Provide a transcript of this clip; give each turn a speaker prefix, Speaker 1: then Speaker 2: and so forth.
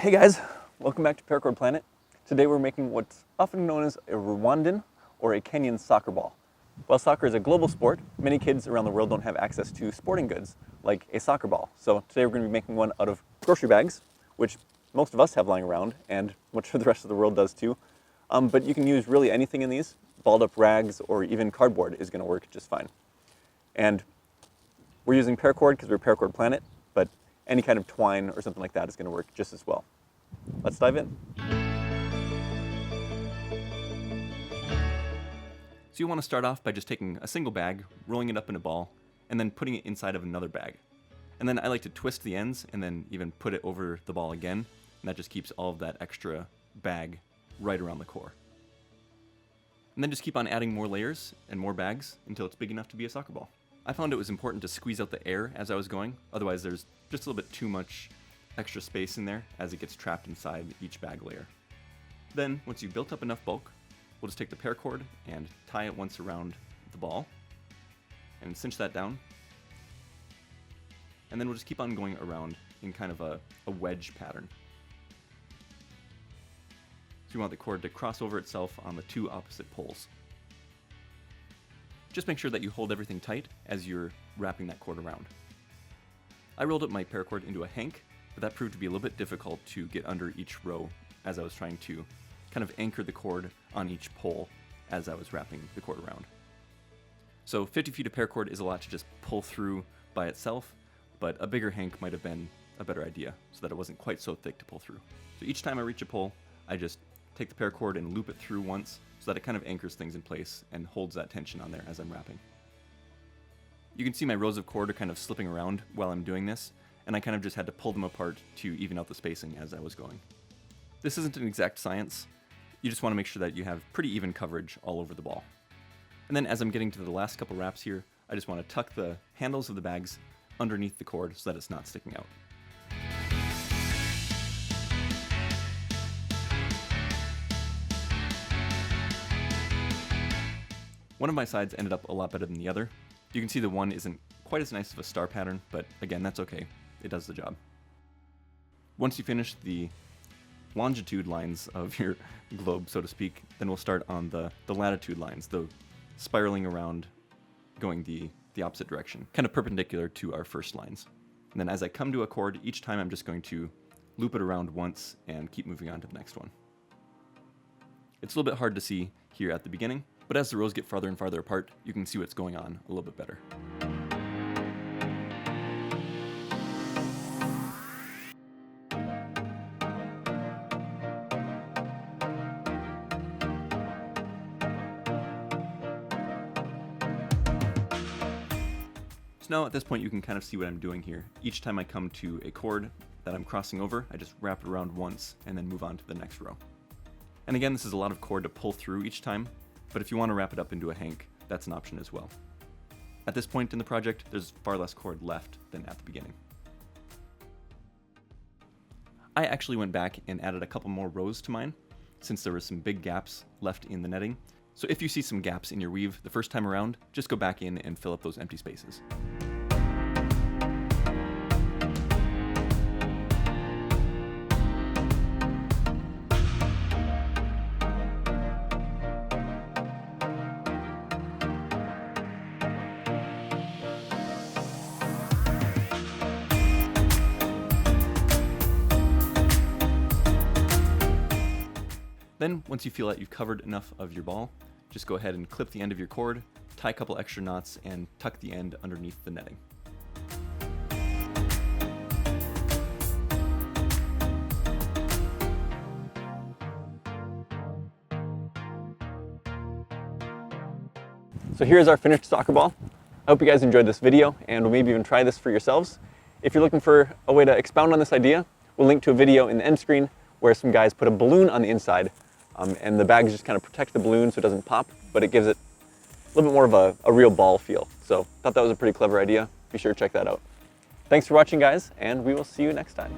Speaker 1: Hey guys, welcome back to Paracord Planet. Today we're making what's often known as a Rwandan or a Kenyan soccer ball. While soccer is a global sport, many kids around the world don't have access to sporting goods like a soccer ball. So today we're going to be making one out of grocery bags, which most of us have lying around and much of the rest of the world does too. But you can use really anything in these. Balled up rags or even cardboard is going to work just fine. And we're using paracord because we're Paracord Planet, but any kind of twine or something like that is going to work just as well. Let's dive in.
Speaker 2: So you want to start off by just taking a single bag, rolling it up in a ball, and then putting it inside of another bag. And then I like to twist the ends and then even put it over the ball again, and that just keeps all of that extra bag right around the core. And then just keep on adding more layers and more bags until it's big enough to be a soccer ball. I found it was important to squeeze out the air as I was going, otherwise there's just a little bit too much extra space in there as it gets trapped inside each bag layer. Then, once you've built up enough bulk, we'll just take the paracord and tie it once around the ball and cinch that down. And then we'll just keep on going around in kind of a wedge pattern. So you want the cord to cross over itself on the two opposite poles. Just make sure that you hold everything tight as you're wrapping that cord around. I rolled up my paracord into a hank, but that proved to be a little bit difficult to get under each row as I was trying to kind of anchor the cord on each pole as I was wrapping the cord around. So 50 feet of paracord is a lot to just pull through by itself, but a bigger hank might have been a better idea so that it wasn't quite so thick to pull through. So each time I reach a pole, I just take the paracord and loop it through once so that it kind of anchors things in place and holds that tension on there as I'm wrapping. You can see my rows of cord are kind of slipping around while I'm doing this, and I kind of just had to pull them apart to even out the spacing as I was going. This isn't an exact science. You just want to make sure that you have pretty even coverage all over the ball. And then as I'm getting to the last couple wraps here, I just want to tuck the handles of the bags underneath the cord so that it's not sticking out. One of my sides ended up a lot better than the other. You can see the one isn't quite as nice of a star pattern, but again, that's okay. It does the job. Once you finish the longitude lines of your globe, so to speak, then we'll start on the latitude lines, the spiraling around, going the opposite direction, kind of perpendicular to our first lines. And then as I come to a chord, each time I'm just going to loop it around once and keep moving on to the next one. It's a little bit hard to see here at the beginning, but as the rows get farther and farther apart, you can see what's going on a little bit better. So now at this point you can kind of see what I'm doing here. Each time I come to a chord that I'm crossing over, I just wrap it around once and then move on to the next row. And again, this is a lot of cord to pull through each time, but if you want to wrap it up into a hank, that's an option as well. At this point in the project, there's far less cord left than at the beginning. I actually went back and added a couple more rows to mine, since there were some big gaps left in the netting. So if you see some gaps in your weave the first time around, just go back in and fill up those empty spaces. Then, once you feel that you've covered enough of your ball, just go ahead and clip the end of your cord, tie a couple extra knots, and tuck the end underneath the netting.
Speaker 1: So here's our finished soccer ball. I hope you guys enjoyed this video and will maybe even try this for yourselves. If you're looking for a way to expound on this idea, we'll link to a video in the end screen where some guys put a balloon on the inside and the bags just kind of protect the balloon so it doesn't pop, but it gives it a little bit more of a real ball feel. So thought that was a pretty clever idea. Be sure to check that out. Thanks for watching, guys, and we will see you next time.